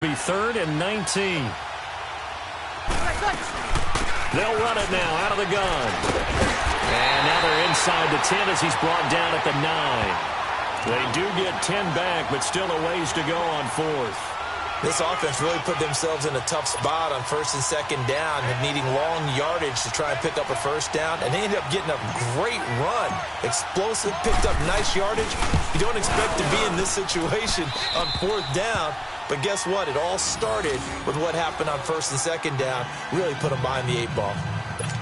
be 3rd and 19. They'll run it now out of the gun. And now they're inside the 10 as he's brought down at the 9. They do get 10 back, but still a ways to go on 4th. This offense really put themselves in a tough spot on 1st and 2nd down, needing long yardage to try and pick up a 1st down, and they ended up getting a great run. Explosive, picked up nice yardage. You don't expect to be in this situation on 4th down, but guess what? It all started with what happened on 1st and 2nd down. Really put them behind the 8 ball.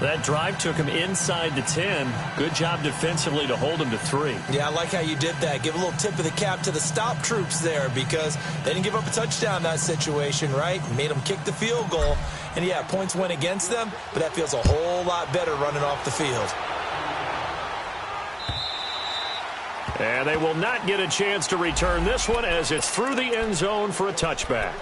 That drive took him inside the 10. Good job defensively to hold him to 3. Yeah, I like how you did that. Give a little tip of the cap to the stop troops there because they didn't give up a touchdown in that situation, right? Made them kick the field goal. And, yeah, points went against them, but that feels a whole lot better running off the field. And they will not get a chance to return this one as it's through the end zone for a touchback.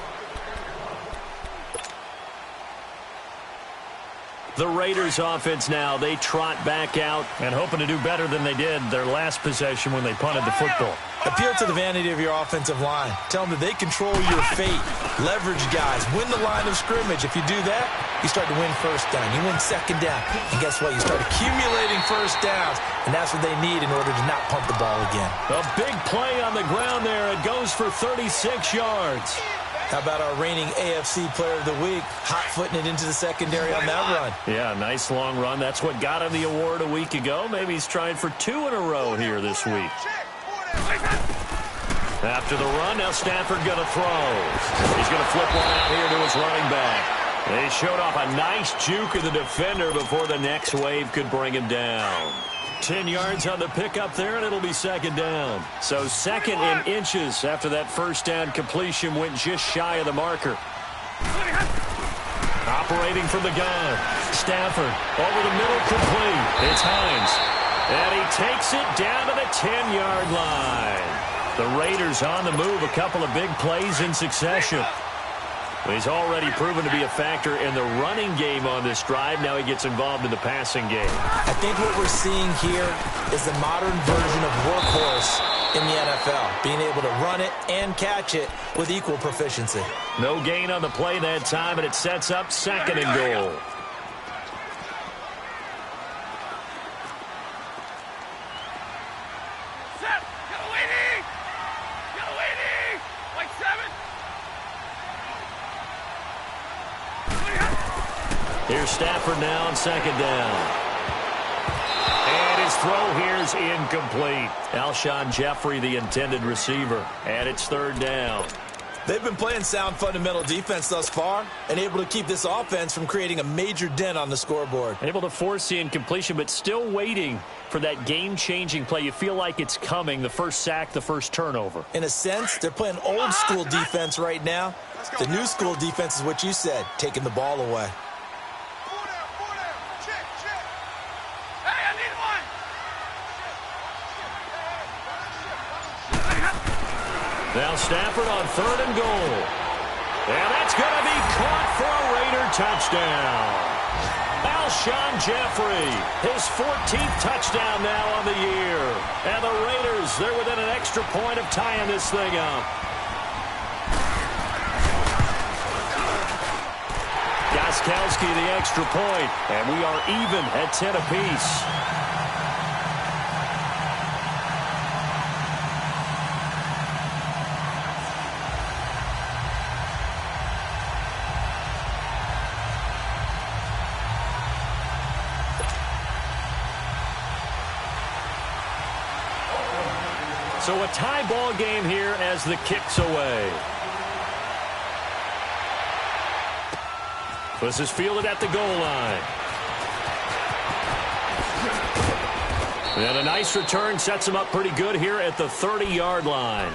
The Raiders offense now, they trot back out and hoping to do better than they did their last possession when they punted the football. Appeal to the vanity of your offensive line. Tell them that they control your fate. Leverage guys. Win the line of scrimmage. If you do that, you start to win 1st down. You win 2nd down. And guess what? You start accumulating 1st downs. And that's what they need in order to not punt the ball again. A big play on the ground there. It goes for 36 yards. How about our reigning AFC Player of the Week, hot-footing it into the secondary on that run? Yeah, nice long run. That's what got him the award a week ago. Maybe he's trying for 2 in a row here this week. After the run, now Stafford going to throw. He's going to flip one out here to his running back. They showed off a nice juke of the defender before the next wave could bring him down. 10 yards on the pickup there, and it'll be 2nd down. So 2nd in inches after that 1st down completion went just shy of the marker. Operating from the gun. Stafford over the middle, complete. It's Hines. And he takes it down to the 10-yard line. The Raiders on the move, a couple of big plays in succession. He's already proven to be a factor in the running game on this drive. Now he gets involved in the passing game. I think what we're seeing here is the modern version of workhorse in the NFL, being able to run it and catch it with equal proficiency. No gain on the play that time, and it sets up 2nd and goal. Here's Stafford now on 2nd down. And his throw here is incomplete. Alshon Jeffrey, the intended receiver. And it's 3rd down. They've been playing sound fundamental defense thus far and able to keep this offense from creating a major dent on the scoreboard. Able to force the incompletion, but still waiting for that game-changing play. You feel like it's coming, the first sack, the first turnover. In a sense, they're playing old-school defense right now. The new school defense is what you said, taking the ball away. Now Stafford on 3rd and goal. And that's going to be caught for a Raider touchdown. Alshon Jeffrey, his 14th touchdown now on the year. And the Raiders, they're within an extra point of tying this thing up. Gostkowski the extra point, and we are even at 10 apiece. So a tie ball game here as the kick's away. This is fielded at the goal line. And a nice return sets him up pretty good here at the 30-yard line.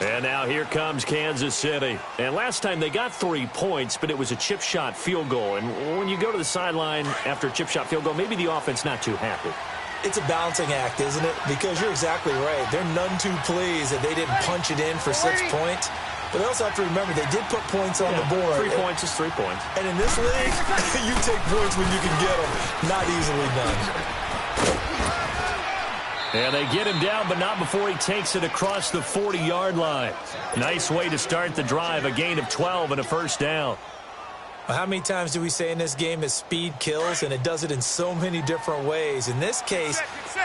And now here comes Kansas City. And last time they got 3 points, but it was a chip shot field goal. And when you go to the sideline after a chip shot field goal, maybe the offense not too happy. It's a balancing act, isn't it? Because you're exactly right. They're none too pleased that they didn't punch it in for 6 points. But they also have to remember they did put points on the board. 3 points is 3 points. And in this league, you take points when you can get them. Not easily done. And they get him down, but not before he takes it across the 40-yard line. Nice way to start the drive, a gain of 12 and a first down. Well, how many times do we say in this game that speed kills, and it does it in so many different ways? In this case,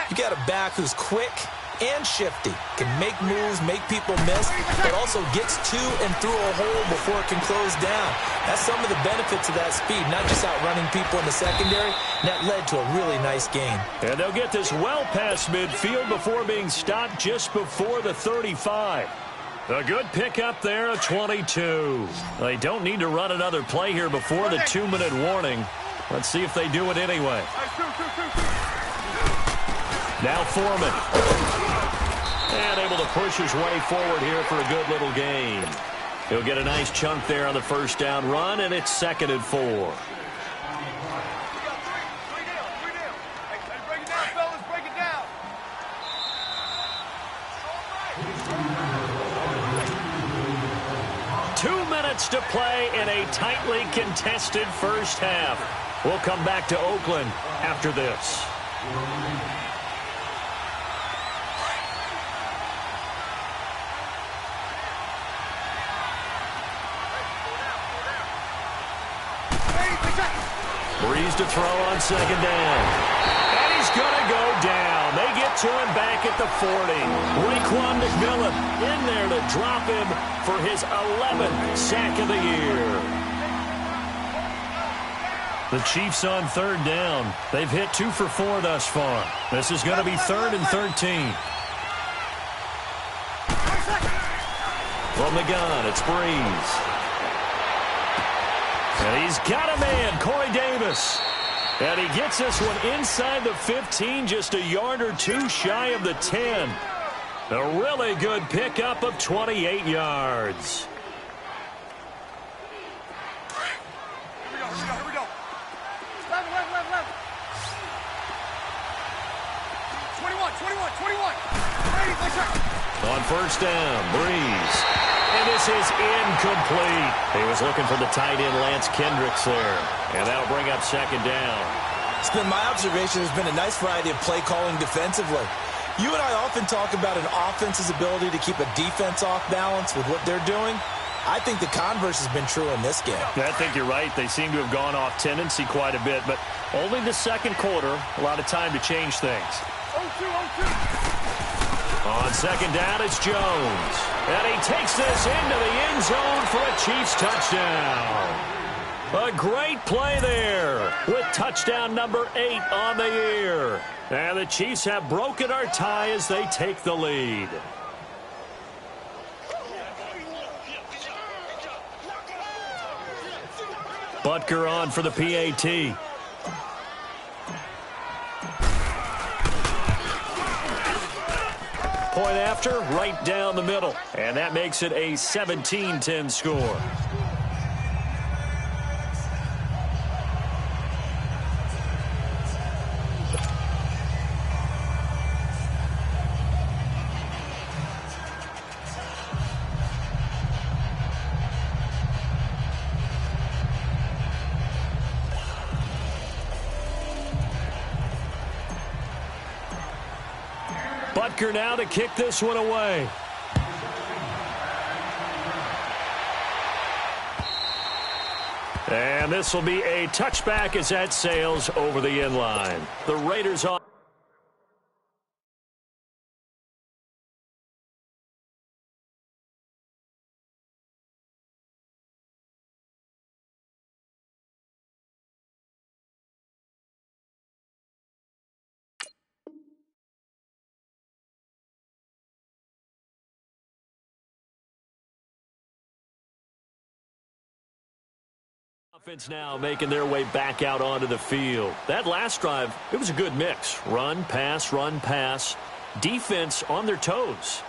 you got a back who's quick and shifty, can make moves, make people miss, but also gets to and through a hole before it can close down. That's some of the benefits of that speed, not just outrunning people in the secondary. That led to a really nice gain. And they'll get this well past midfield before being stopped just before the 35. A good pickup there, a 22. They don't need to run another play here before the 2-minute warning. Let's see if they do it anyway. Now Foreman. And able to push his way forward here for a good little gain. He'll get a nice chunk there on the first down run, and it's 2nd and 4. Break it down, fellas. Break it down. 2 minutes to play in a tightly contested first half. We'll come back to Oakland after this. Breeze to throw on 2nd down. And he's going to go down. They get to him back at the 40. Raekwon McMillan in there to drop him for his 11th sack of the year. The Chiefs on 3rd down. They've hit 2 for 4 thus far. This is going to be 3rd and 13. From the gun, it's Breeze. And he's got a man, Corey Davis. And he gets this one inside the 15, just a yard or 2 shy of the 10. A really good pickup of 28 yards. Here we go. Left. 21. On first down, Breeze. And this is incomplete. He was looking for the tight end, Lance Kendricks there. And that'll bring up 2nd down. It's been my observation there's been a nice variety of play calling defensively. You and I often talk about an offense's ability to keep a defense off balance with what they're doing. I think the converse has been true in this game. I think you're right. They seem to have gone off tendency quite a bit, but only the 2nd quarter, a lot of time to change things. 0-2. On 2nd down, it's Jones. And he takes this into the end zone for a Chiefs touchdown. A great play there with touchdown number 8 on the year. And the Chiefs have broken our tie as they take the lead. Butker on for the PAT. Point after, right down the middle. And that makes it a 17-10 score. Butker now to kick this one away. And this will be a touchback as that sails over the end line. The Raiders on. Offense now making their way back out onto the field. That last drive, it was a good mix. Run, pass, defense on their toes.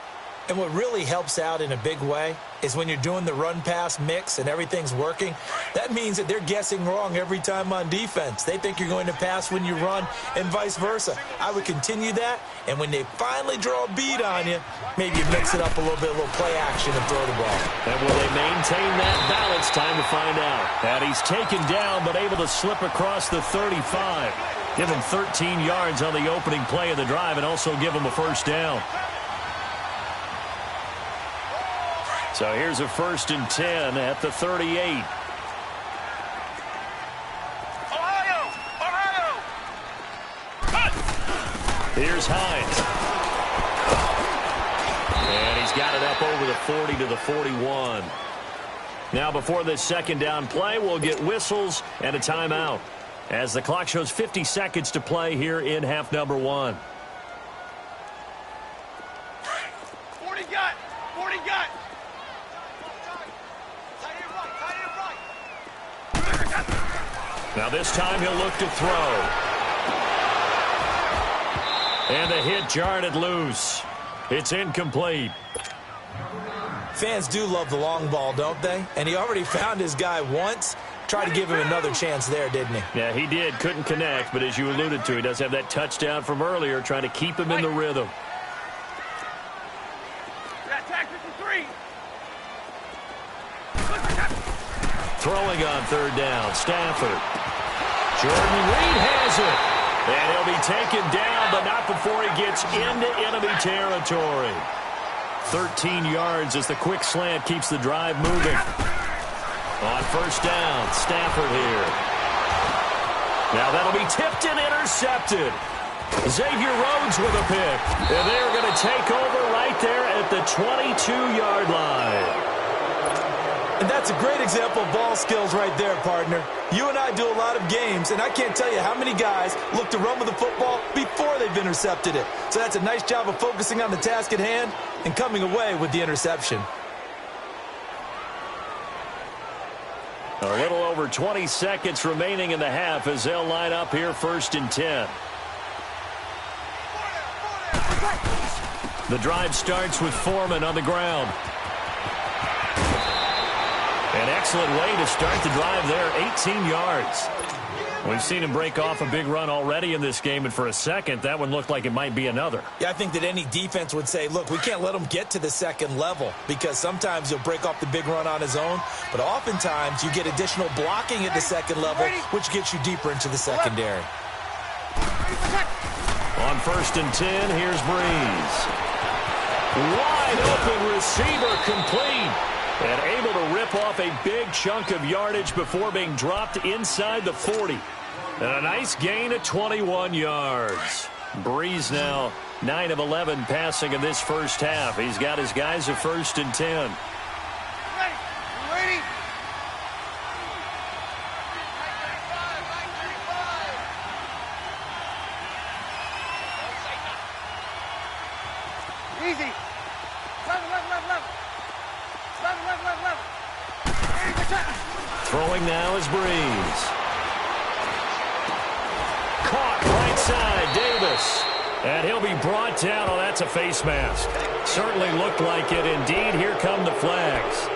And what really helps out in a big way is when you're doing the run-pass mix and everything's working, that means that they're guessing wrong every time on defense. They think you're going to pass when you run and vice versa. I would continue that, and when they finally draw a beat on you, maybe you mix it up a little bit, a little play action and throw the ball. And will they maintain that balance? Time to find out. And he's taken down but able to slip across the 35. Give them 13 yards on the opening play of the drive and also give them a first down. So here's a 1st and 10 at the 38. Here's Hines. And he's got it up over the 40 to the 41. Now before this 2nd down play, we'll get whistles and a timeout as the clock shows 50 seconds to play here in half number 1. 40 got. 40 got. Now this time he'll look to throw. And the hit jarred it loose. It's incomplete. Fans do love the long ball, don't they? And he already found his guy once. Tried to give him another chance there, didn't he? Yeah, he did. Couldn't connect, but as you alluded to, he does have that touchdown from earlier, trying to keep him in the rhythm. Attack 53. Throwing on 3rd down, Stafford. Jordan Reed has it. And he'll be taken down, but not before he gets into enemy territory. 13 yards as the quick slant keeps the drive moving. On 1st down, Stafford here. Now that'll be tipped and intercepted. Xavier Rhodes with a pick. And they're going to take over right there at the 22-yard line. And that's a great example of ball skills right there, partner. You and I do a lot of games, and I can't tell you how many guys look to run with the football before they've intercepted it. So that's a nice job of focusing on the task at hand and coming away with the interception. A little over 20 seconds remaining in the half as they'll line up here 1st and 10. The drive starts with Foreman on the ground. An excellent way to start the drive there, 18 yards. We've seen him break off a big run already in this game, and for a second, that one looked like it might be another. Yeah, I think that any defense would say, look, we can't let him get to the 2nd level because sometimes he'll break off the big run on his own, but oftentimes you get additional blocking at the 2nd level, which gets you deeper into the secondary. On 1st and 10, here's Breeze. Wide open receiver complete. And able to rip off a big chunk of yardage before being dropped inside the 40. And a nice gain of 21 yards. Breeze now 9 of 11 passing in this 1st half. He's got his guys a 1st and 10. Ready? Easy. Left. Throwing now is Breeze. Caught right side, Davis. And he'll be brought down. Oh, that's a face mask. Certainly looked like it. Indeed, here come the flags.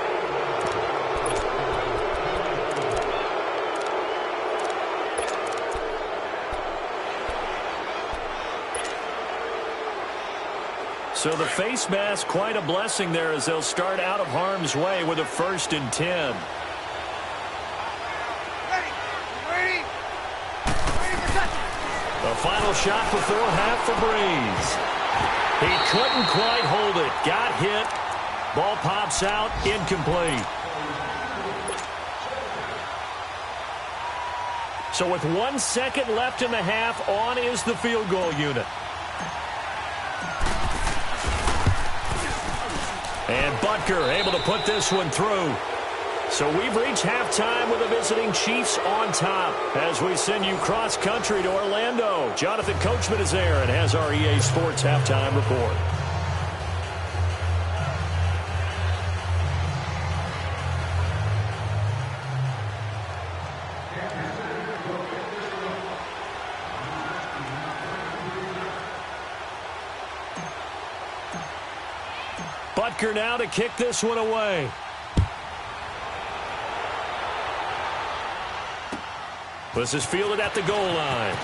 So the face mask, quite a blessing there as they'll start out of harm's way with a 1st and 10. Ready? The final shot before half for Breeze. He couldn't quite hold it. Got hit. Ball pops out. Incomplete. So with 1 second left in the half, on is the field goal unit. And Butker able to put this one through. So we've reached halftime with the visiting Chiefs on top as we send you cross-country to Orlando. Jonathan Coachman is there and has our EA Sports halftime report. Butker now to kick this one away. This is fielded at the goal line.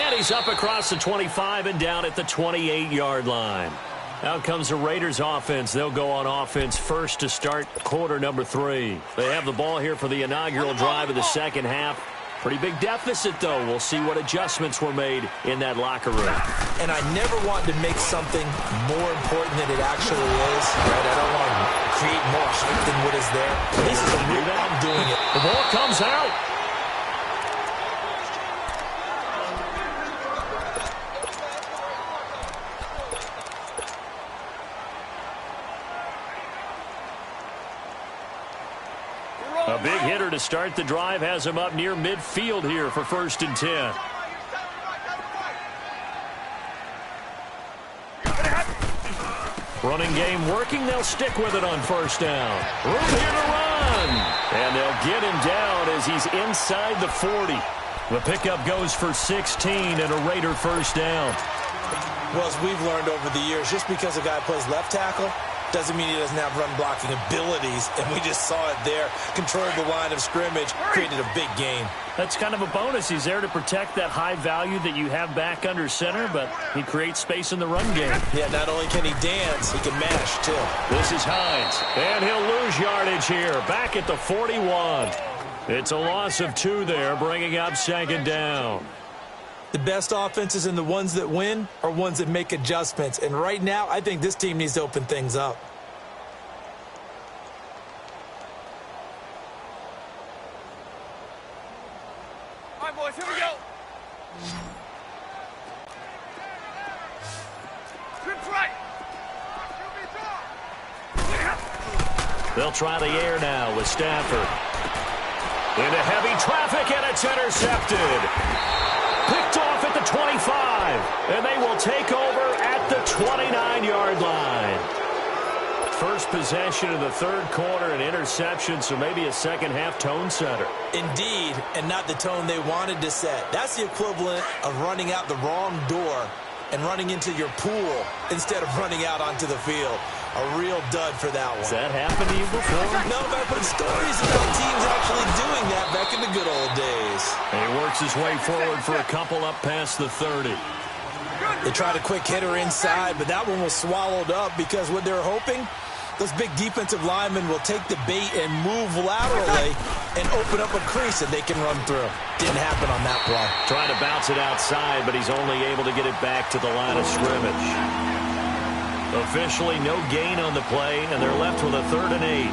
And he's up across the 25 and down at the 28-yard line. Out comes the Raiders offense. They'll go on offense first to start quarter number 3. They have the ball here for the inaugural drive of the second half. Pretty big deficit, though. We'll see what adjustments were made in that locker room. And I never want to make something more important than it actually is. Right? I don't want to create more hype than what is there. This is a real, I'm doing it. The ball comes out. A big hitter to start the drive has him up near midfield here for 1st and 10. Running game working. They'll stick with it on 1st down. Room here to run. And they'll get him down as he's inside the 40. The pickup goes for 16 and a Raider 1st down. Well, as we've learned over the years, just because a guy plays left tackle doesn't mean he doesn't have run-blocking abilities, and we just saw it there. Controlled the line of scrimmage, created a big gain. That's kind of a bonus. He's there to protect that high value that you have back under center, but he creates space in the run game. Yeah, not only can he dance, he can mash, too. This is Hines, and he'll lose yardage here, back at the 41. It's a loss of 2 there, bringing up 2nd down. The best offenses and the ones that win are ones that make adjustments. And right now, I think this team needs to open things up. All right, boys, here we go. Trips right. They'll try the air now with Stafford. Into heavy traffic, and it's intercepted. Picked off at the 25, and they will take over at the 29-yard line. First possession of the 3rd quarter, an interception, so maybe a second-half tone setter. Indeed, and not the tone they wanted to set. That's the equivalent of running out the wrong door and running into your pool instead of running out onto the field. A real dud for that one. Has that happened to you before? No, but I've heard stories about teams actually doing that back in the good old days. And he works his way forward for a couple up past the 30. They tried a quick hitter inside, but that one was swallowed up because what they're hoping, those big defensive linemen will take the bait and move laterally and open up a crease that they can run through. Didn't happen on that play. Trying to bounce it outside, but he's only able to get it back to the line of scrimmage. Officially no gain on the play, and they're left with a 3rd and 8.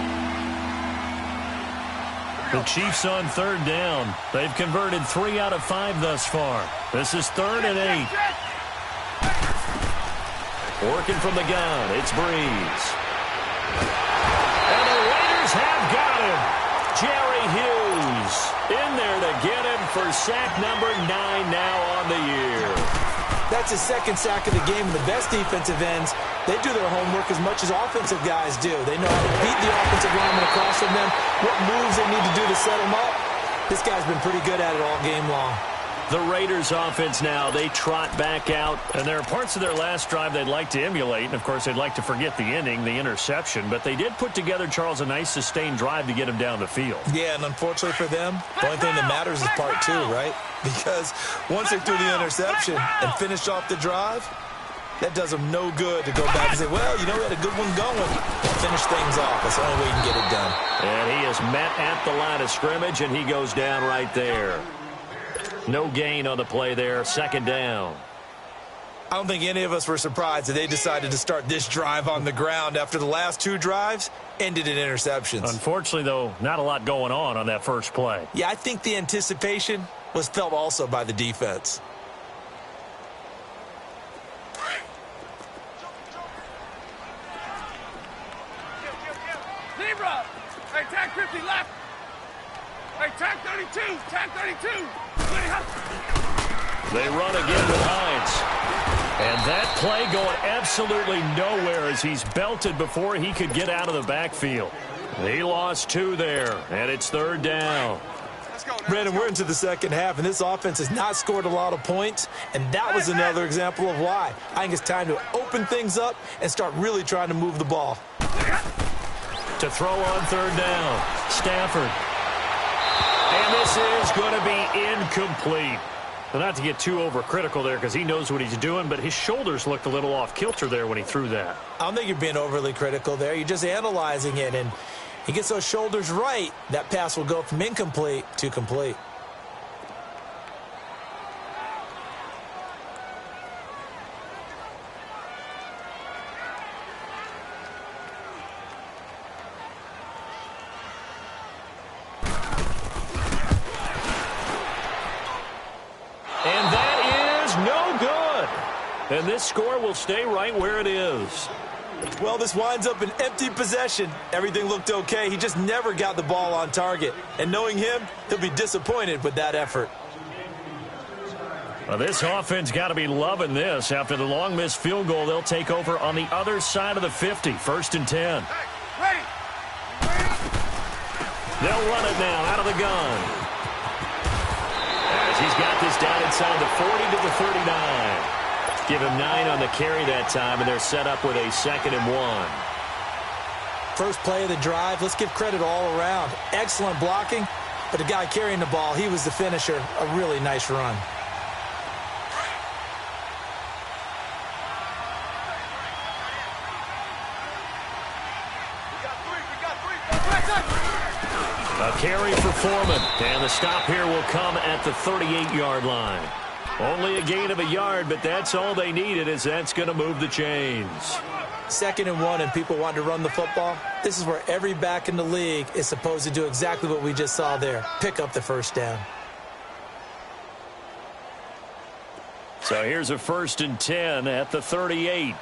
The Chiefs on 3rd down. They've converted 3 out of 5 thus far. This is 3rd and 8. Working from the gun, it's Breeze. And the Raiders have got him. Jerry Hughes in there to get him for sack number 9 now on the year. That's his 2nd sack of the game. The best defensive ends, they do their homework as much as offensive guys do. They know how to beat the offensive lineman across from them, what moves they need to do to set them up. This guy's been pretty good at it all game long. The Raiders offense now, they trot back out, and there are parts of their last drive they'd like to emulate, and of course they'd like to forget the ending, the interception, but they did put together, Charles, a nice sustained drive to get him down the field. Yeah, and unfortunately for them, the only thing that matters is part 2, right? Because once they threw the interception and finished off the drive, that does them no good to go back and say, well, you know, we had a good one going. Finish things off. That's the only way you can get it done. And he is met at the line of scrimmage, and he goes down right there. No gain on the play there, 2nd down. I don't think any of us were surprised that they decided to start this drive on the ground after the last 2 drives ended in interceptions. Unfortunately, though, not a lot going on that first play. Yeah, I think the anticipation was felt also by the defense. Zebra! Hey, tag 50 left! Hey, tag 32! Tag 32! They run again with Hines. And that play going absolutely nowhere as he's belted before he could get out of the backfield. He lost 2 there, and it's 3rd down. Brandon, we're into the 2nd half, and this offense has not scored a lot of points, and that was another example of why. I think it's time to open things up and start really trying to move the ball. To throw on 3rd down, Stafford. And this is going to be incomplete. Well, not to get too overcritical there because he knows what he's doing, but his shoulders looked a little off kilter there when he threw that. I don't think you're being overly critical there. You're just analyzing it, and he gets those shoulders right. That pass will go from incomplete to complete. and this score will stay right where it is. Well, this winds up an empty possession. Everything looked okay. He just never got the ball on target. And knowing him, he'll be disappointed with that effort. Well, this offense got to be loving this. After the long missed field goal, they'll take over on the other side of the 50, 1st and 10. Ready. They'll run it now out of the gun. As he's got this down inside the 40 to the 39. Give him 9 on the carry that time, and they're set up with a 2nd and 1. First play of the drive, let's give credit all around. Excellent blocking, but the guy carrying the ball, he was the finisher. A really nice run. A carry for Foreman, and the stop here will come at the 38-yard line. Only a gain of a yard, but that's all they needed, as that's going to move the chains. 2nd and 1, and people want to run the football. This is where every back in the league is supposed to do exactly what we just saw there. Pick up the first down. So here's a 1st and 10 at the 38.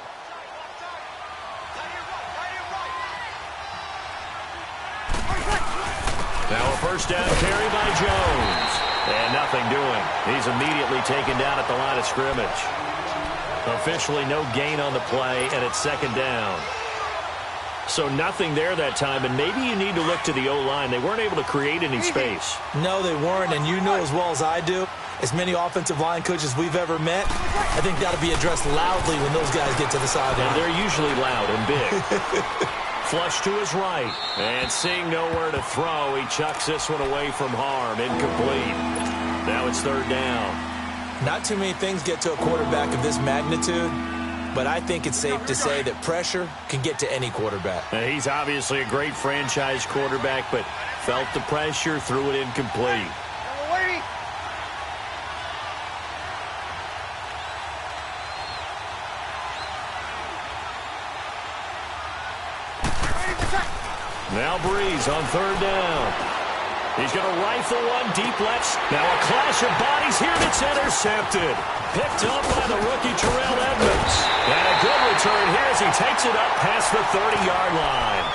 Now a first down carry by Jones. And nothing doing. He's immediately taken down at the line of scrimmage. Officially no gain on the play, and it's 2nd down. So nothing there that time, and maybe you need to look to the O-line. They weren't able to create any space. No, they weren't, and you know as well as I do, as many offensive line coaches we've ever met, I think that'll be addressed loudly when those guys get to the sideline. And they're usually loud and big. Flush to his right, and seeing nowhere to throw, he chucks this one away from harm. Incomplete. Now it's 3rd down. Not too many things get to a quarterback of this magnitude, but I think it's safe to say that pressure can get to any quarterback. He's obviously a great franchise quarterback, but felt the pressure, threw it incomplete. Now Breeze on 3rd down. He's going to rifle one deep left. Now a clash of bodies here, and it's intercepted. Picked up by the rookie Terrell Edmonds. And a good return here as he takes it up past the 30-yard line.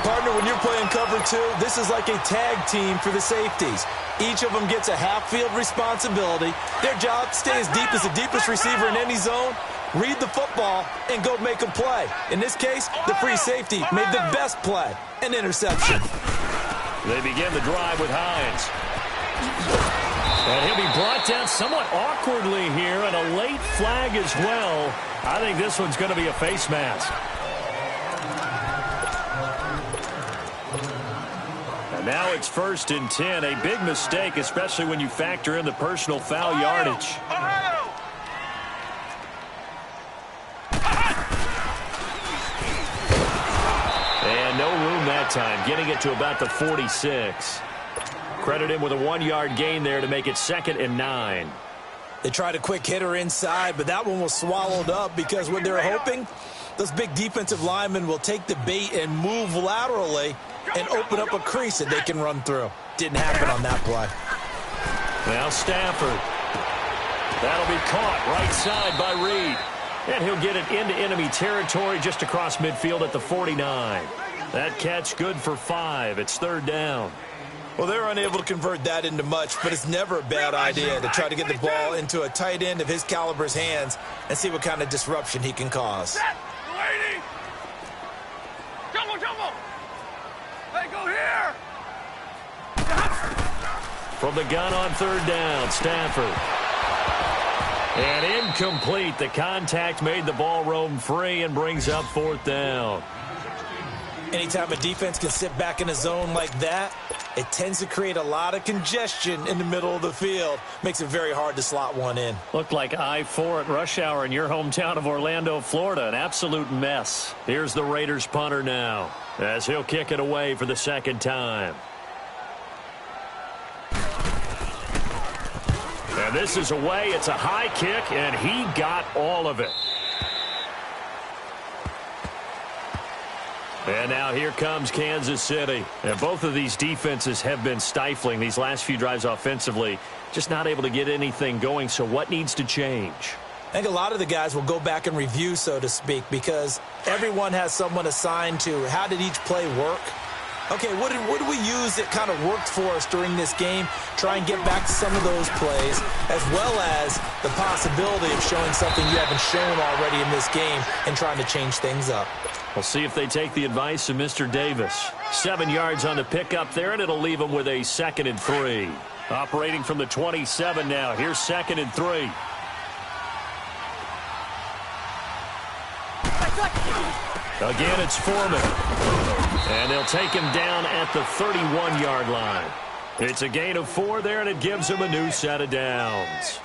Partner, when you're playing cover 2, this is like a tag team for the safeties. Each of them gets a half-field responsibility. Their job, stay as deep as the deepest receiver in any zone, read the football, and go make a play. In this case, the free safety made the best play, an interception. They begin the drive with Hines. And he'll be brought down somewhat awkwardly here, and a late flag as well. I think this one's going to be a face mask. And now it's 1st and 10. A big mistake, especially when you factor in the personal foul yardage. And no room that time, getting it to about the 46. Credit him with a 1-yard gain there to make it 2nd and 9. They tried a quick hitter inside, but that one was swallowed up because what they're hoping, those big defensive linemen will take the bait and move laterally and open up a crease that they can run through. Didn't happen on that play. Now Stafford. That'll be caught right side by Reed. And he'll get it into enemy territory just across midfield at the 49. That catch good for 5. It's 3rd down. Well, they're unable to convert that into much, but it's never a bad idea to try to get the ball into a tight end of his caliber's hands and see what kind of disruption he can cause. Waiting. Jumbo. Hey, go here. From the gun on 3rd down, Stafford. And incomplete. The contact made the ball roam free and brings up 4th down. Anytime a defense can sit back in a zone like that, it tends to create a lot of congestion in the middle of the field. Makes it very hard to slot one in. Looked like I-4 at rush hour in your hometown of Orlando, Florida. An absolute mess. Here's the Raiders punter now, as he'll kick it away for the 2nd time. And this is away. It's a high kick, and he got all of it. And now here comes Kansas City. And both of these defenses have been stifling these last few drives offensively. Just not able to get anything going. So what needs to change? I think a lot of the guys will go back and review, so to speak, because everyone has someone assigned to how did each play work. Okay, what did we use that kind of worked for us during this game? Try and get back to some of those plays, as well as the possibility of showing something you haven't shown already in this game and trying to change things up. We'll see if they take the advice of Mr. Davis. 7 yards on the pickup there, and it'll leave them with a 2nd and 3. Operating from the 27 now. Here's 2nd and 3. Again, it's Foreman. And they'll take him down at the 31-yard line. It's a gain of 4 there, and it gives him a new set of downs.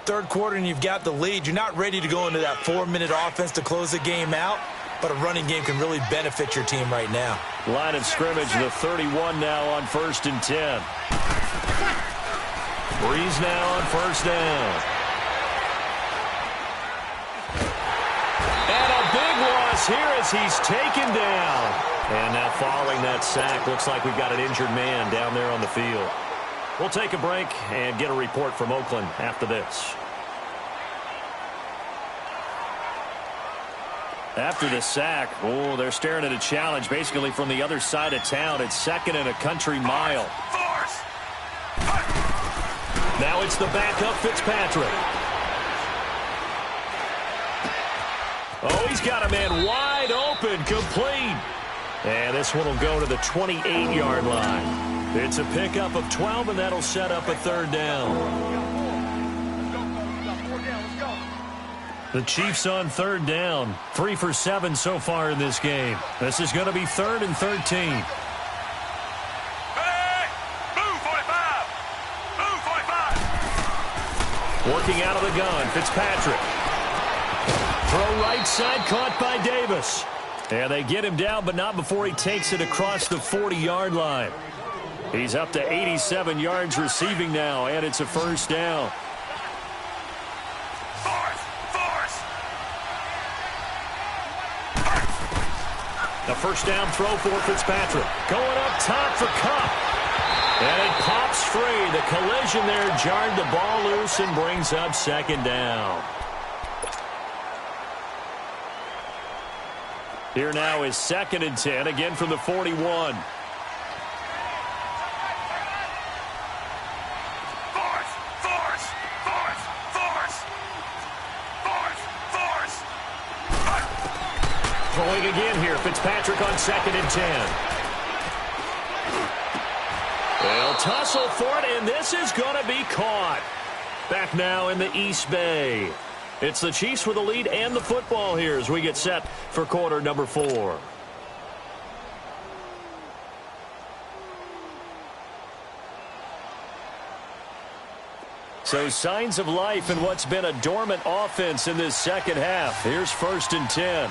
Third quarter, and you've got the lead. You're not ready to go into that 4-minute offense to close the game out, but a running game can really benefit your team right now. Line of scrimmage, the 31 now on 1st and 10. Breeze now on 1st down. And a big loss here as he's taken down. And now following that sack, looks like we've got an injured man down there on the field. We'll take a break and get a report from Oakland after this. After the sack, they're staring at a challenge basically from the other side of town. It's 2nd and a country mile. Now it's the backup Fitzpatrick. Oh, he's got a man wide open, complete. And this one will go to the 28-yard line. It's a pickup of 12, and that'll set up a 3rd down. The Chiefs on 3rd down. 3 for 7 so far in this game. This is going to be 3rd and 13. Hey! Move, 45! Move, 45! Working out of the gun, Fitzpatrick. Throw right side, caught by Davis. And they get him down, but not before he takes it across the 40-yard line. He's up to 87 yards receiving now, and it's a 1st down. The 1st down throw for Fitzpatrick. Going up top for Cup. And it pops free. The collision there jarred the ball loose and brings up 2nd down. Here now is 2nd and 10, again from the 41. Throwing again here, Fitzpatrick on 2nd and 10. They'll tussle for it, and this is going to be caught. Back now in the East Bay. It's the Chiefs with the lead and the football here as we get set for quarter number 4. So signs of life in what's been a dormant offense in this 2nd half. Here's 1st and 10.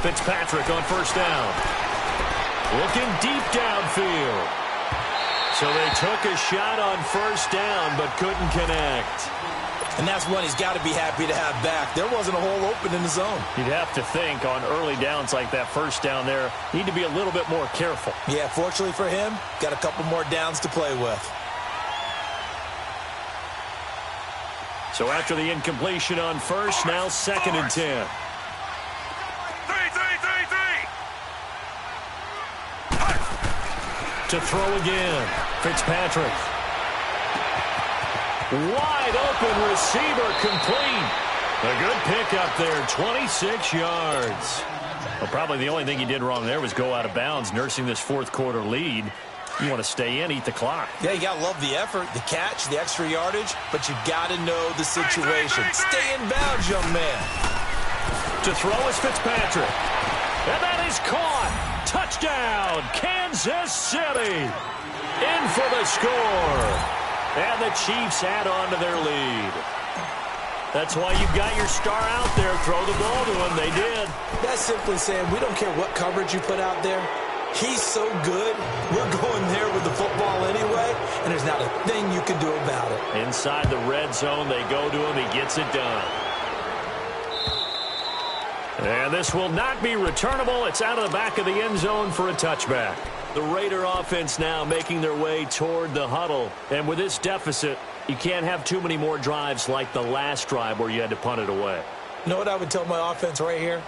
Fitzpatrick on 1st down. Looking deep downfield. So they took a shot on 1st down, but couldn't connect. And that's one he's got to be happy to have back. There wasn't a hole open in the zone. You'd have to think on early downs like that 1st down there, need to be a little bit more careful. Yeah, fortunately for him, got a couple more downs to play with. So after the incompletion on 1st, now 2nd and 10. To throw again, Fitzpatrick. Wide open receiver, complete. A good pickup there, 26 yards. Well, probably the only thing he did wrong there was go out of bounds, nursing this 4th quarter lead. You want to stay in, eat the clock. Yeah, you got to love the effort, the catch, the extra yardage, but you got to know the situation. Stay in bounds, young man. To throw is Fitzpatrick. And that is caught. Touchdown, Kansas City. In for the score. And the Chiefs add on to their lead. That's why you've got your star out there. Throw the ball to him. They did. That's simply saying we don't care what coverage you put out there. He's so good. We're going there with the football anyway, and there's not a thing you can do about it. Inside the red zone, they go to him. He gets it done. And this will not be returnable. It's out of the back of the end zone for a touchback. The Raider offense now making their way toward the huddle. And with this deficit, You can't have too many more drives like the last drive where you had to punt it away. You know what I would tell my offense right here?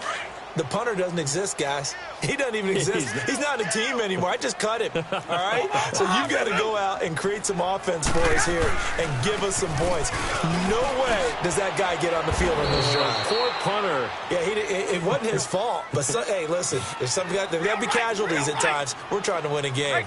The punter doesn't exist, guys. He doesn't even exist. He's not a team anymore. I just cut him, all right? So you've got to go out and create some offense for us here and give us some points. No way does that guy get on the field on this drive. Poor punter. Yeah, it wasn't his fault. But, hey, listen, there's got to be casualties at times. We're trying to win a game.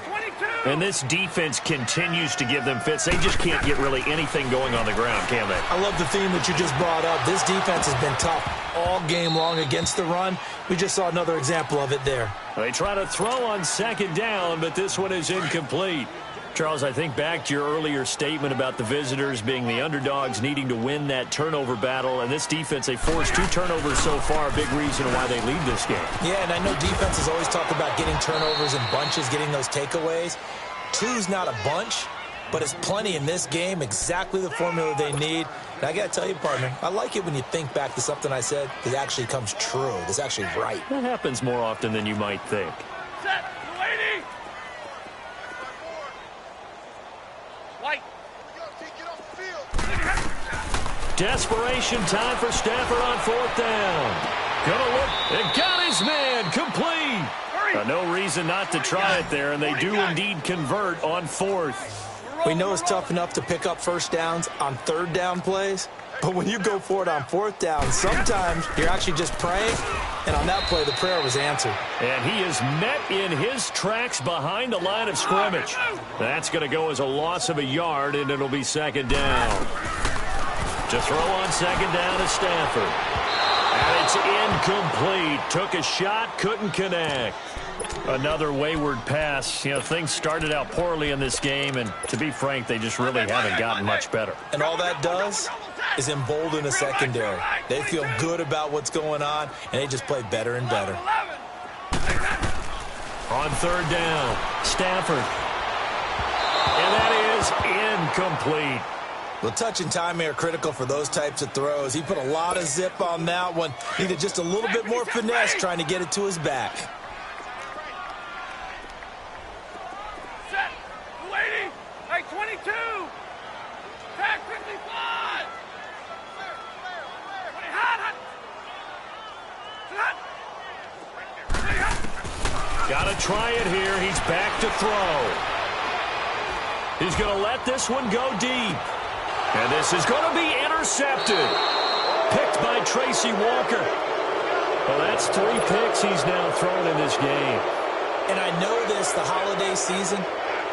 And this defense continues to give them fits. They just can't get really anything going on the ground, can they? I love the theme that you just brought up. This defense has been tough all game long against the run. We just saw another example of it there. They try to throw on second down, but this one is incomplete. Charles, I think back to your earlier statement about the visitors being the underdogs needing to win that turnover battle. And this defense, they forced 2 turnovers so far, a big reason why they lead this game. Yeah, and I know defenses always talk about getting turnovers in bunches, getting those takeaways. 2's not a bunch, but it's plenty in this game, exactly the formula they need. And I got to tell you, partner, I like it when you think back to something I said that actually comes true, that's actually right. That happens more often than you might think. Set, lady. White. Desperation time for Stafford on 4th down. Gonna look, and got his man, complete. No reason not to try it there, and they do indeed convert on 4th. We know it's tough enough to pick up first downs on 3rd down plays, but when you go for it on 4th down, sometimes you're actually just praying, and on that play, the prayer was answered. And he is met in his tracks behind the line of scrimmage. That's going to go as a loss of a yard, and it'll be 2nd down. To throw on 2nd down is Stafford. And it's incomplete. Took a shot, couldn't connect. Another wayward pass. You know, things started out poorly in this game, and to be frank, they just really haven't gotten much better. And all that does is embolden a secondary. They feel good about what's going on, and they just play better and better. On 3rd down, Stafford. And that is incomplete. Well, touch and timing are critical for those types of throws. He put a lot of zip on that one. Needed just a little bit more finesse trying to get it to his back. Set, lady. Hey, 22. Tag 55. 20 hot. Got to try it here. He's back to throw. He's going to let this one go deep. And this is going to be intercepted. Picked by Tracy Walker. Well, that's 3 picks he's now thrown in this game. And I know this, the holiday season,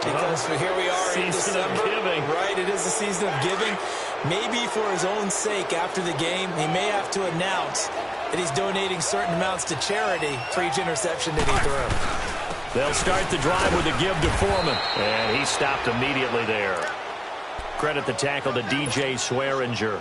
because here we are in December. Season of giving. Right, it is the season of giving. Maybe for his own sake after the game, he may have to announce that he's donating certain amounts to charity for each interception that he threw. They'll start the drive with a give to Foreman. And he stopped immediately there. Credit the tackle to DJ Swearinger.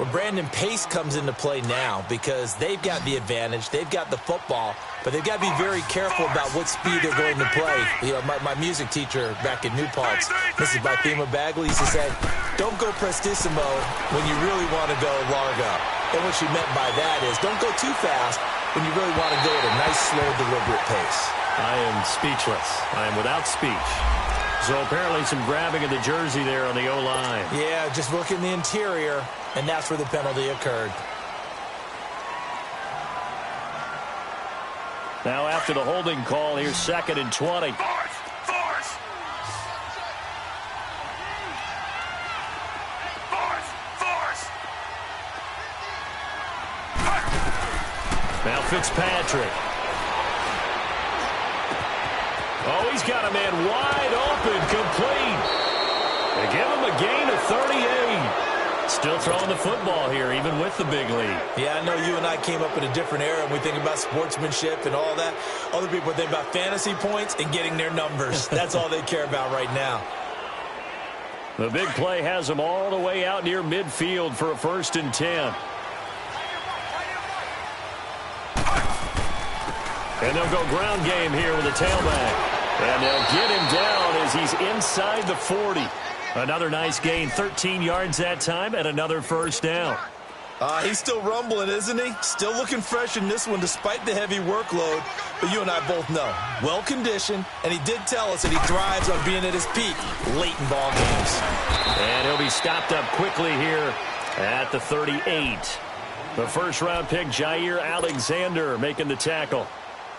Well, Brandon, pace comes into play now because they've got the advantage. They've got the football, but they've got to be very careful about what speed they're going to play. You know, my music teacher back in New Paltz, Mrs. Bifema Bagley, used to say, don't go prestissimo when you really want to go largo. And what she meant by that is don't go too fast when you really want to go at a nice, slow, deliberate pace. I am speechless. I am without speech. So apparently some grabbing of the jersey there on the O-line. Yeah, just look in the interior, and that's where the penalty occurred. Now after the holding call, here's 2nd and 20. Force. Now Fitzpatrick. Oh, he's got a man wide open, complete. They give him a gain of 38. Still throwing the football here, even with the big lead. Yeah, I know you and I came up in a different era, and we think about sportsmanship and all that. Other people think about fantasy points and getting their numbers. That's all they care about right now. The big play has them all the way out near midfield for a 1st and 10. And they'll go ground game here with a tailback. And they'll get him down as he's inside the 40. Another nice gain, 13 yards that time, and another 1st down. He's still rumbling, isn't he? Still looking fresh in this one despite the heavy workload. But you and I both know, well-conditioned, and he did tell us that he thrives on being at his peak late in ball games. And he'll be stopped up quickly here at the 38. The first-round pick, Jair Alexander, making the tackle.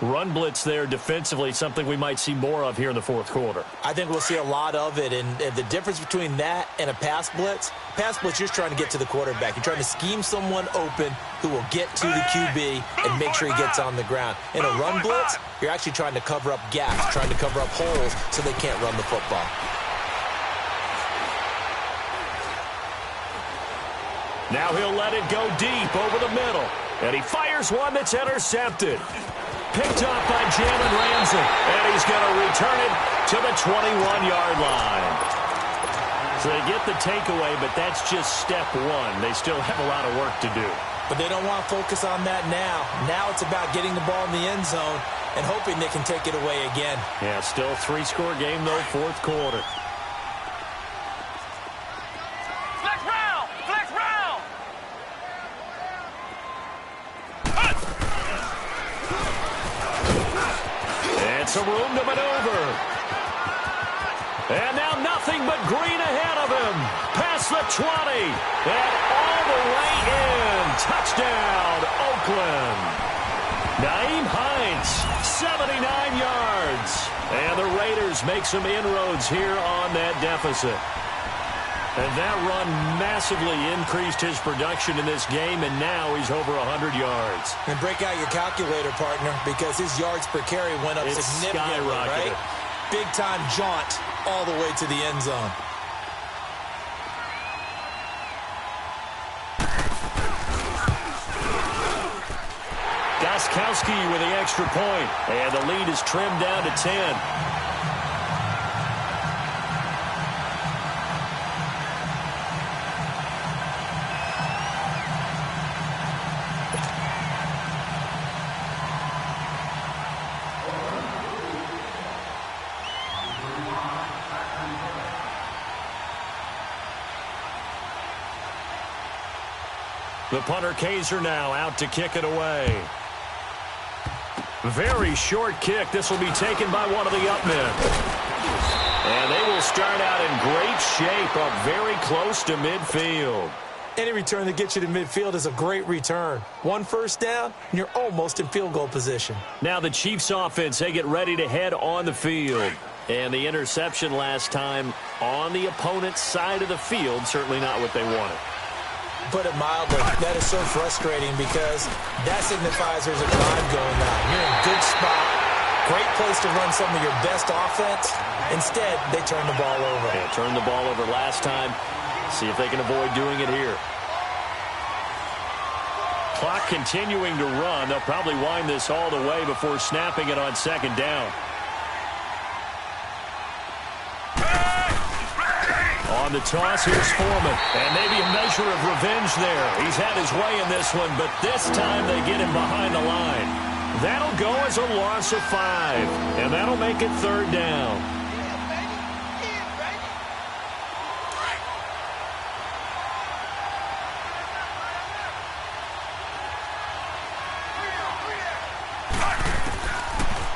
Run blitz there defensively, something we might see more of here in the fourth quarter. I think we'll see a lot of it, and the difference between that and a pass blitz, you're just trying to get to the quarterback. You're trying to scheme someone open who will get to the QB and make sure he gets on the ground. In a run blitz, you're actually trying to cover up gaps, trying to cover up holes so they can't run the football. Now he'll let it go deep over the middle, and he fires one that's intercepted. Picked up by Jalen Ramsey, and he's going to return it to the 21-yard line. So they get the takeaway, but that's just step one. They still have a lot of work to do. But they don't want to focus on that now. Now it's about getting the ball in the end zone and hoping they can take it away again. Yeah, still a three-score game, though, fourth quarter. Flex round! Flex round! And some room to maneuver. And now nothing but green ahead of him. Past the 20. And all the way in. Touchdown, Oakland. Nyheim Hines, 79 yards. And the Raiders make some inroads here on that deficit. And that run massively increased his production in this game, and now he's over 100 yards. And break out your calculator, partner, because his yards per carry went up significantly, right? Big-time jaunt all the way to the end zone. Gostkowski with the extra point, and the lead is trimmed down to 10. The punter Kaiser now out to kick it away. Very short kick. This will be taken by one of the up men. And they will start out in great shape, up very close to midfield. Any return that gets you to midfield is a great return. One first down, and you're almost in field goal position. Now the Chiefs offense, they get ready to head on the field. And the interception last time on the opponent's side of the field, certainly not what they wanted. Put it mildly, that is so frustrating because that signifies there's a drive going on. You're in a good spot, great place to run some of your best offense. Instead, they turn the ball over. Yeah, turned the ball over last time. See if they can avoid doing it here. Clock continuing to run. They'll probably wind this all the way before snapping it on second down. On the toss, here's Foreman. And maybe a measure of revenge there. He's had his way in this one, but this time they get him behind the line. That'll go as a loss of 5, and that'll make it third down.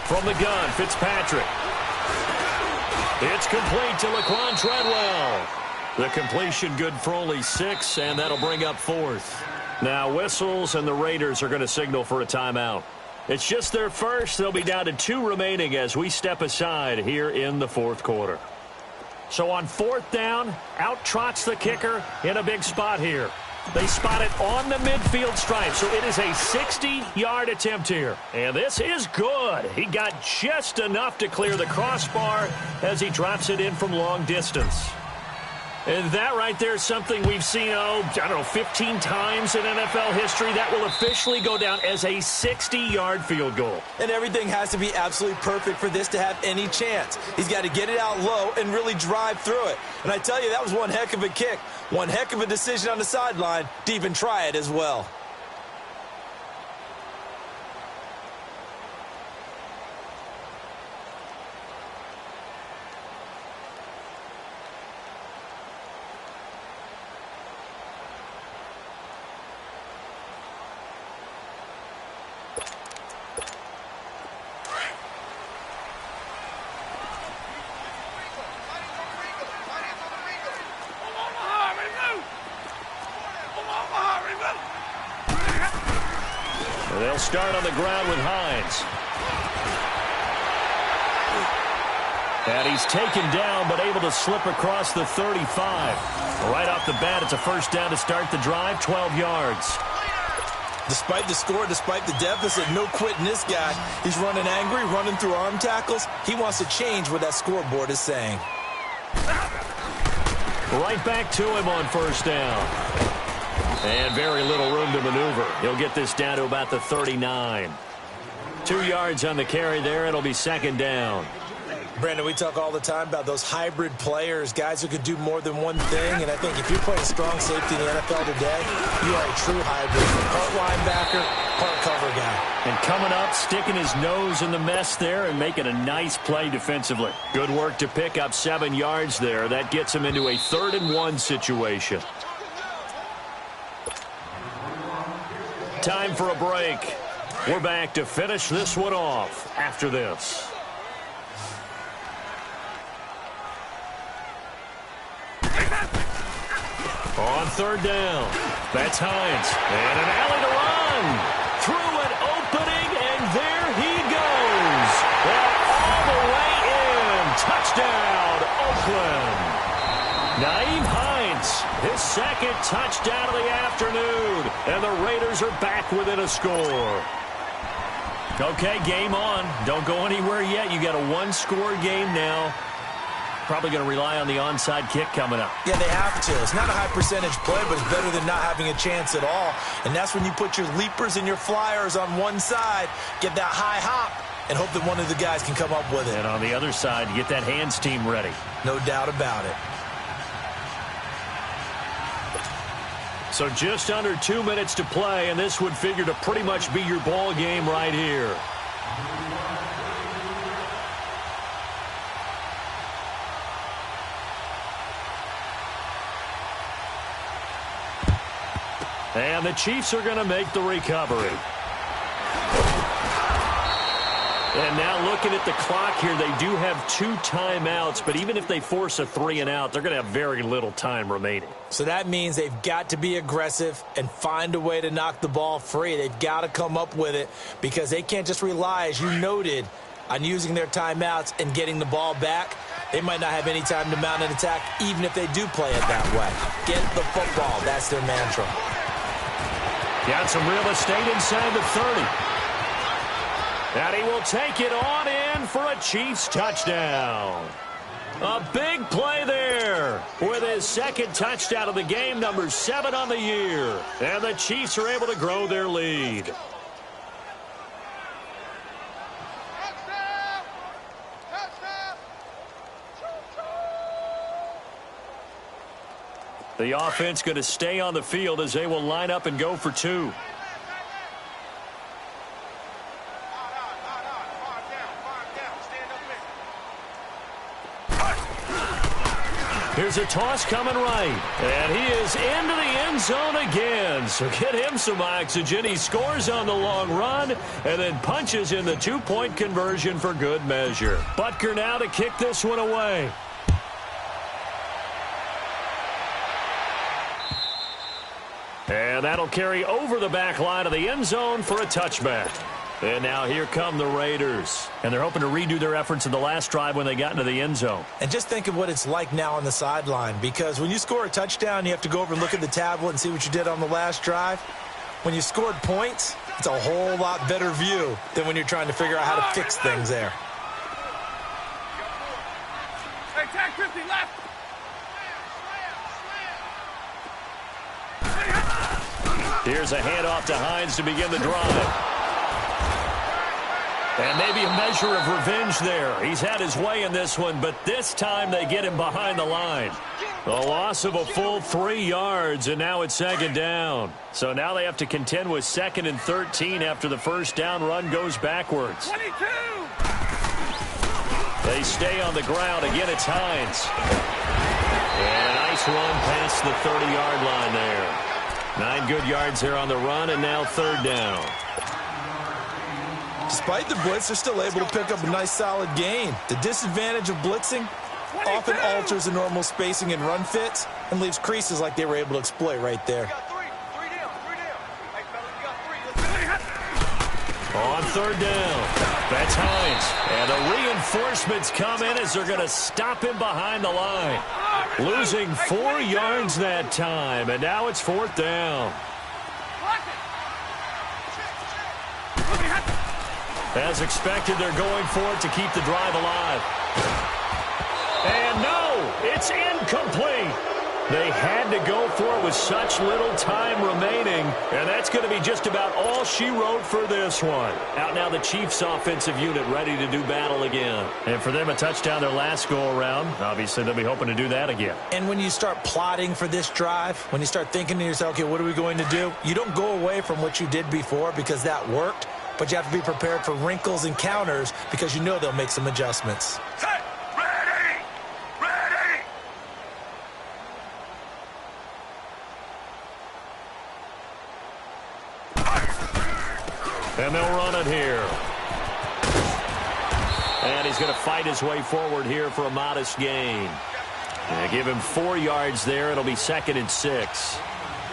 From the gun, Fitzpatrick. It's complete to Laquan Treadwell. The completion good for only 6, and that'll bring up fourth. Now whistles, and the Raiders are going to signal for a timeout. It's just their first. They'll be down to 2 remaining as we step aside here in the fourth quarter. So on fourth down, out trots the kicker in a big spot here. They spot it on the midfield stripe, so it is a 60-yard attempt here. And this is good. He got just enough to clear the crossbar as he drops it in from long distance. And that right there is something we've seen, 15 times in NFL history. That will officially go down as a 60-yard field goal. And everything has to be absolutely perfect for this to have any chance. He's got to get it out low and really drive through it. And I tell you, that was one heck of a kick. One heck of a decision on the sideline to even try it as well. They'll start on the ground with Hines. And he's taken down, but able to slip across the 35. Right off the bat, it's a first down to start the drive, 12 yards. Despite the score, despite the deficit, no quitting this guy. He's running angry, running through arm tackles. He wants to change what that scoreboard is saying. Right back to him on first down. And very little room to maneuver. He'll get this down to about the 39. 2 yards on the carry there. It'll be second down. Brandon, we talk all the time about those hybrid players, guys who could do more than one thing. And I think if you're playing strong safety in the NFL today, you are a true hybrid. Part linebacker, part cover guy. And coming up, sticking his nose in the mess there and making a nice play defensively. Good work to pick up 7 yards there. That gets him into a 3rd-and-1 situation. Time for a break. We're back to finish this one off after this. On 3rd down, that's Hines. And an alley to run. Through an opening, and there he goes. And all the way in. Touchdown, Oakland. Nyheim Hines, his 2nd touchdown of the afternoon. And the Raiders are back within a score. Okay, game on. Don't go anywhere yet. You got a 1-score game now. Probably going to rely on the onside kick coming up. Yeah, they have to. It's not a high percentage play, but it's better than not having a chance at all. And that's when you put your leapers and your flyers on one side, get that high hop, and hope that one of the guys can come up with it. And on the other side, you get that hands team ready. No doubt about it. So just under 2 minutes to play, and this would figure to pretty much be your ball game right here. And the Chiefs are going to make the recovery. And now looking at the clock here, they do have 2 timeouts, but even if they force a 3-and-out, they're going to have very little time remaining. So that means they've got to be aggressive and find a way to knock the ball free. They've got to come up with it because they can't just rely, as you noted, on using their timeouts and getting the ball back. They might not have any time to mount an attack, even if they do play it that way. Get the football. That's their mantra. Got some real estate inside the 30. And he will take it on in for a Chiefs touchdown. A big play there with his 2nd touchdown of the game, number 7 on the year. And the Chiefs are able to grow their lead. The offense going to stay on the field as they will line up and go for 2. Here's a toss coming right. And he is into the end zone again. So get him some oxygen. He scores on the long run and then punches in the 2-point conversion for good measure. Butker now to kick this one away. And that'll carry over the back line of the end zone for a touchback. And now here come the Raiders. And they're hoping to redo their efforts in the last drive when they got into the end zone. And just think of what it's like now on the sideline, because when you score a touchdown, you have to go over and look at the tablet and see what you did on the last drive. When you scored points, it's a whole lot better view than when you're trying to figure out how to fix things there. Hey, tag 50 left. Here's a handoff to Hines to begin the drive. And maybe a measure of revenge there. He's had his way in this one, but this time they get him behind the line. The loss of a full 3 yards, and now it's 2nd down. So now they have to contend with 2nd and 13 after the first down run goes backwards. 22. They stay on the ground. Again, it's Hines. And a nice run past the 30-yard line there. 9 good yards there on the run, and now 3rd down. Despite the blitz, they're still able to pick up a nice, solid gain. The disadvantage of blitzing often alters the normal spacing and run fits and leaves creases like they were able to exploit right there. On third down, that's Hines. And the reinforcements come in as they're going to stop him behind the line. Losing 4 yards that time, and now it's fourth down. As expected, they're going for it to keep the drive alive. And no, it's incomplete. They had to go for it with such little time remaining, and that's going to be just about all she wrote for this one. Out now the Chiefs' offensive unit ready to do battle again. And for them, a touchdown their last go-around. Obviously, they'll be hoping to do that again. And when you start plotting for this drive, when you start thinking to yourself, okay, what are we going to do? You don't go away from what you did before because that worked, but you have to be prepared for wrinkles and counters because you know they'll make some adjustments. And they'll run it here. And he's going to fight his way forward here for a modest gain. And give him 4 yards there. It'll be 2nd and 6.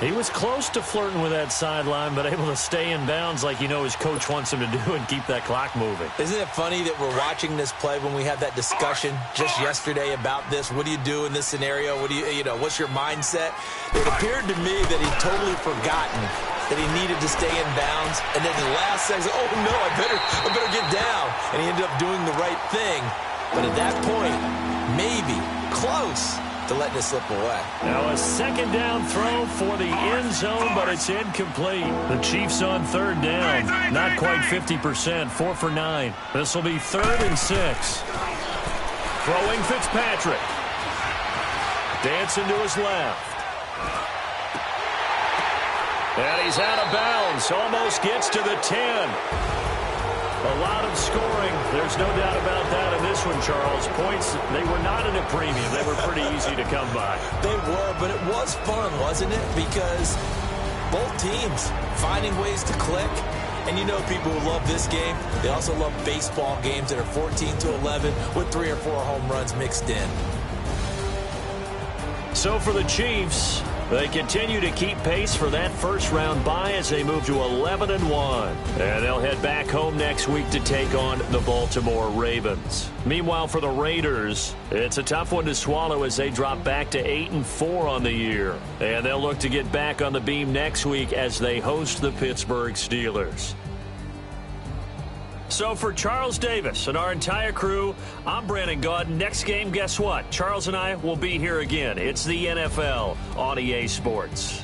He was close to flirting with that sideline, but able to stay in bounds like you know his coach wants him to do and keep that clock moving. Isn't it funny that we're watching this play when we had that discussion just yesterday about this? What do you do in this scenario? What do you know, what's your mindset? It appeared to me that he'd totally forgotten that he needed to stay in bounds, and then the last second, oh no, I better get down. And he ended up doing the right thing. But at that point, maybe close to letting it slip away. Now a 2nd down throw for the end zone, but it's incomplete. The Chiefs on 3rd down, not quite 50%, 4 for 9. This will be 3rd and 6. Throwing Fitzpatrick. Dancing to his left. And he's out of bounds, almost gets to the 10. A lot of scoring. There's no doubt about that in this one, Charles. Points, they were not at a premium. They were pretty easy to come by. They were, but it was fun, wasn't it? Because both teams finding ways to click. And you know people who love this game, they also love baseball games that are 14-11 with 3 or 4 home runs mixed in. So for the Chiefs, they continue to keep pace for that first-round bye as they move to 11-1. And they'll head back home next week to take on the Baltimore Ravens. Meanwhile, for the Raiders, it's a tough one to swallow as they drop back to 8-4 on the year. And they'll look to get back on the beam next week as they host the Pittsburgh Steelers. So for Charles Davis and our entire crew, I'm Brandon Gaudin. Next game, guess what? Charles and I will be here again. It's the NFL on EA Sports.